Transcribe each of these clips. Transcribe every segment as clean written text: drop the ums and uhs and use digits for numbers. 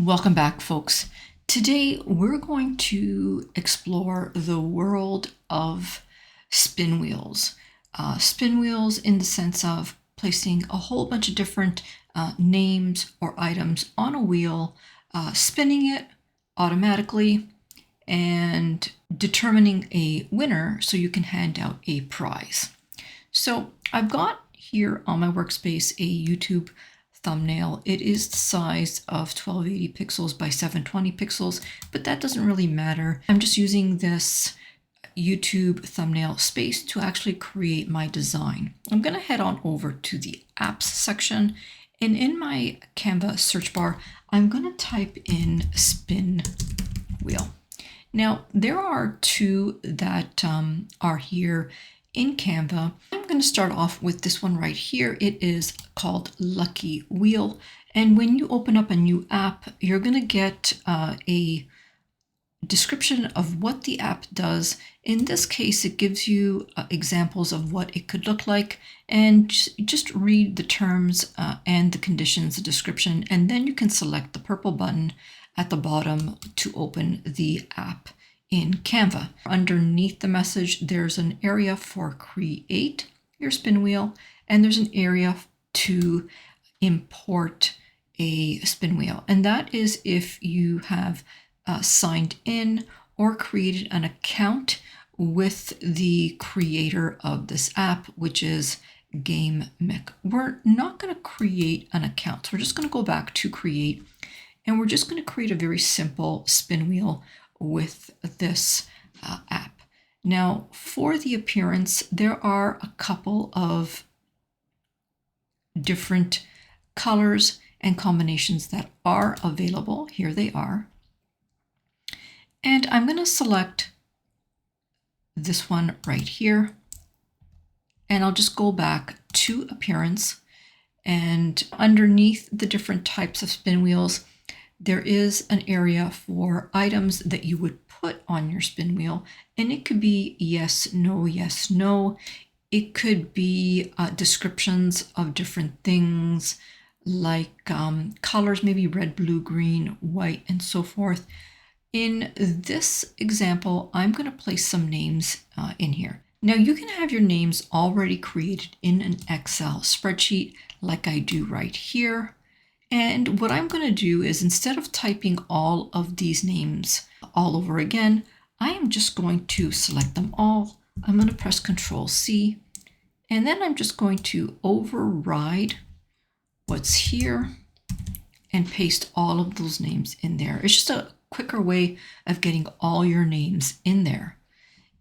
Welcome back, folks. Today we're going to explore the world of spin wheels. Spin wheels in the sense of placing a whole bunch of different names or items on a wheel, spinning it automatically, and determining a winner so you can hand out a prize. So I've got here on my workspace a YouTube thumbnail. It is the size of 1280 pixels by 720 pixels, but that doesn't really matter. I'm just using this YouTube thumbnail space to actually create my design. I'm going to head on over to the apps section, and in my Canva search bar, I'm going to type in spin wheel. Now, there are two that are here in Canva. I'm going to start off with this one right here. It is called Lucky Wheel. And when you open up a new app, you're going to get a description of what the app does. In this case, it gives you examples of what it could look like, and just read the terms and the conditions, the description, and then you can select the purple button at the bottom to open the app in Canva. Underneath the message, there's an area for create your spin wheel, and there's an area to import a spin wheel. And that is if you have signed in or created an account with the creator of this app, which is GameMick. We're not going to create an account. So we're just going to go back to create, and we're just going to create a very simple spin wheel with this app. Now, for the appearance, there are a couple of different colors and combinations that are available. Here they are. And I'm going to select this one right here, and I'll just go back to appearance, and underneath the different types of spin wheels, there is an area for items that you would put on your spin wheel, and it could be yes, no. It could be descriptions of different things like colors, maybe red, blue, green, white, and so forth. In this example, I'm going to place some names in here. Now you can have your names already created in an Excel spreadsheet like I do right here. And what I'm going to do is, instead of typing all of these names all over again, I am just going to select them all. I'm going to press Control C, and then I'm just going to override what's here and paste all of those names in there. It's just a quicker way of getting all your names in there.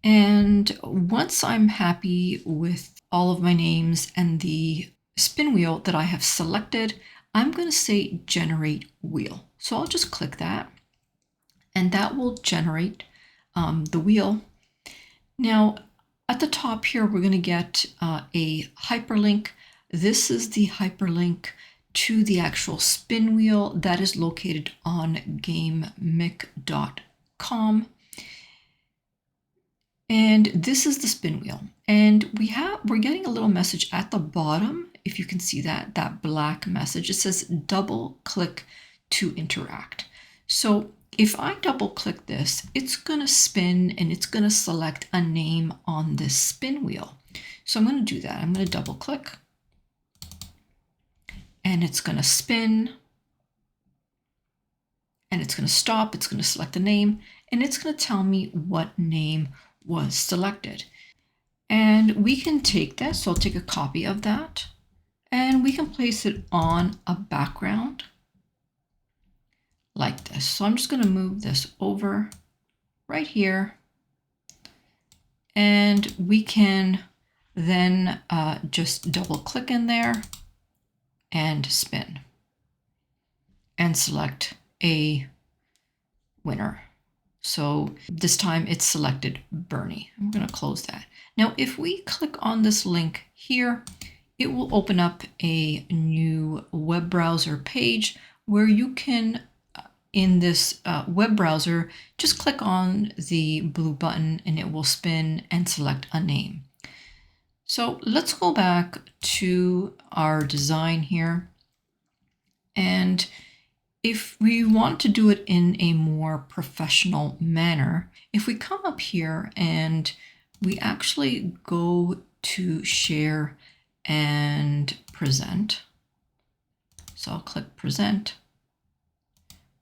And once I'm happy with all of my names and the spin wheel that I have selected, I'm going to say generate wheel. So I'll just click that, and that will generate the wheel. Now at the top here, we're going to get a hyperlink. This is the hyperlink to the actual spin wheel that is located on GameMick.com. And this is the spin wheel. And we're getting a little message at the bottom. If you can see that black message, it says double click to interact. So if I double click this, it's going to spin and it's going to select a name on this spin wheel. So I'm going to do that. I'm going to double click, and it's going to spin, and it's going to stop. It's going to select the name, and it's going to tell me what name was selected. And we can take this, so I'll take a copy of that, and we can place it on a background like this. So I'm just going to move this over right here, and we can then just double click in there and spin and select a winner. So this time it's selected Bernie. I'm going to close that. Now, if we click on this link here, it will open up a new web browser page where you can, in this web browser, just click on the blue button and it will spin and select a name. So let's go back to our design here. And If we want to do it in a more professional manner, if we come up here and we actually go to share and present. So I'll click present,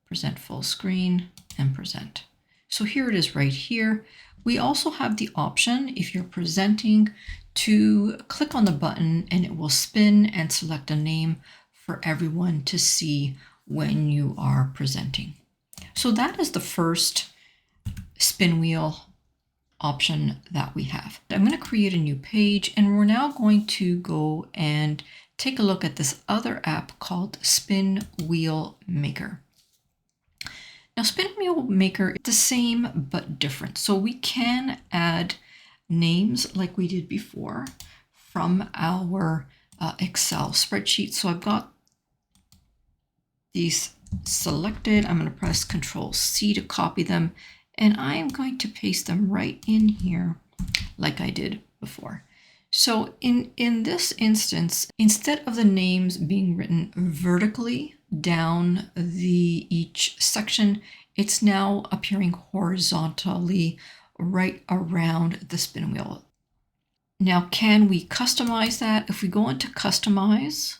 present full screen, and present. So here it is right here. We also have the option, if you're presenting, to click on the button and it will spin and select a name for everyone to see when you are presenting. So that is the first spin wheel option that we have. I'm going to create a new page, and we're now going to go and take a look at this other app called Spin Wheel Maker. Now, Spin Wheel Maker is the same but different. So we can add names like we did before from our Excel spreadsheet. So I've got these selected. I'm going to press Control C to copy them, and I'm going to paste them right in here like I did before. So in this instance, instead of the names being written vertically down each section, it's now appearing horizontally right around the spin wheel. Now, can we customize that? If we go into Customize,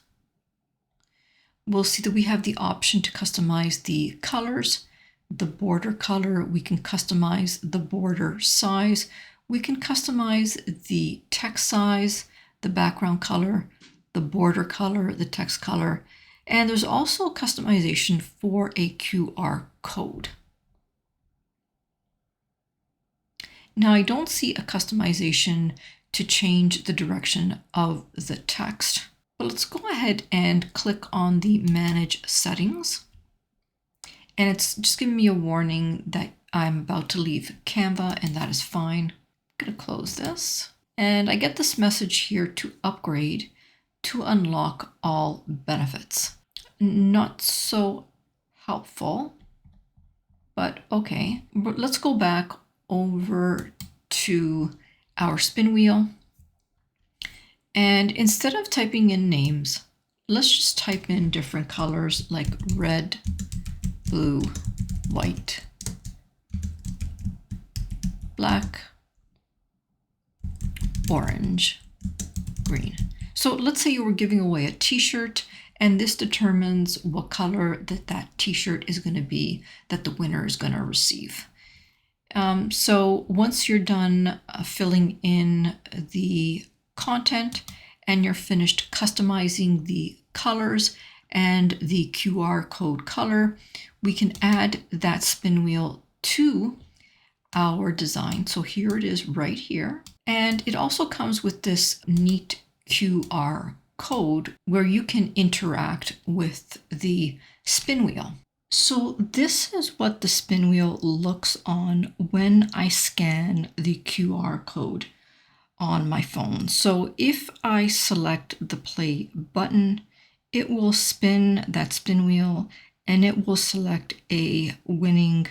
we'll see that we have the option to customize the colors, the border color. We can customize the border size. We can customize the text size, the background color, the border color, the text color, and there's also customization for a QR code. Now, I don't see a customization to change the direction of the text, but let's go ahead and click on the Manage Settings. And it's just giving me a warning that I'm about to leave Canva, and that is fine. I'm going to close this. And I get this message here to upgrade to unlock all benefits. Not so helpful, but okay. But let's go back over to our spin wheel. And instead of typing in names, let's just type in different colors like red, blue, white, black, orange, green. So let's say you were giving away a t-shirt, and this determines what color that t-shirt is going to be that the winner is going to receive. So once you're done filling in the content and you're finished customizing the colors and the QR code color, we can add that spin wheel to our design. So here it is right here. And it also comes with this neat QR code where you can interact with the spin wheel. So this is what the spin wheel looks on when I scan the QR code on my phone. So if I select the play button, it will spin that spin wheel and it will select a winning,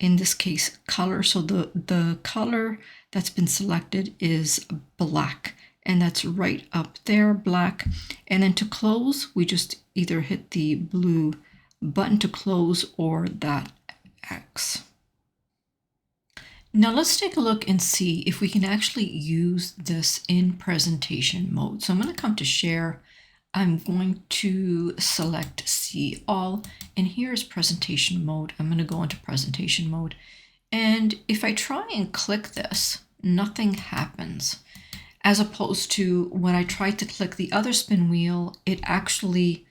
in this case, color. So the color that's been selected is black, and that's right up there, black. And then to close, we just either hit the blue button to close or that X. Now let's take a look and see if we can actually use this in presentation mode. So I'm going to come to share. I'm going to select See All, and here's presentation mode. I'm going to go into presentation mode. And if I try and click this, nothing happens. As opposed to when I tried to click the other spin wheel, it actually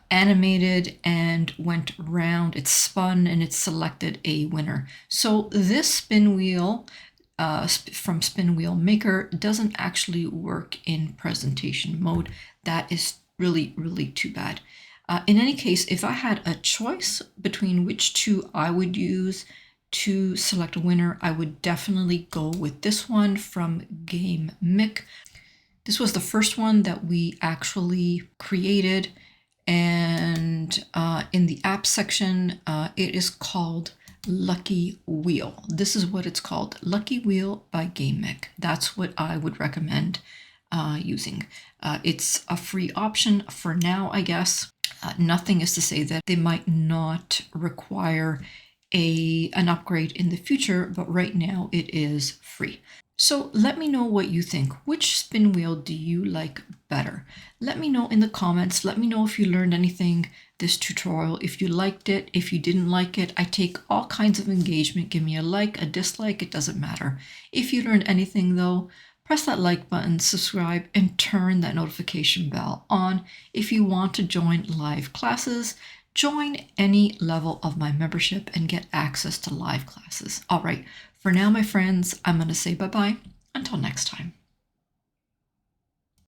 animated and went round, it spun, and it selected a winner. So this spin wheel from Spin Wheel Maker doesn't actually work in presentation mode. That is really, really too bad. In any case, if I had a choice between which two I would use to select a winner, I would definitely go with this one from Game Mick. This was the first one that we actually created, and in the app section, it is called Lucky Wheel. This is what it's called, Lucky Wheel by Game Mick. That's what I would recommend using. It's a free option for now, I guess. Nothing is to say that they might not require an upgrade in the future, but right now it is free. So let me know what you think. Which spin wheel do you like better? Let me know in the comments. Let me know if you learned anything this tutorial, if you liked it, if you didn't like it. I take all kinds of engagement. Give me a like, a dislike, it doesn't matter. If you learned anything though, press that like button, subscribe, and turn that notification bell on. If you want to join live classes, join any level of my membership and get access to live classes. All right, for now, my friends, I'm going to say bye-bye. Until next time.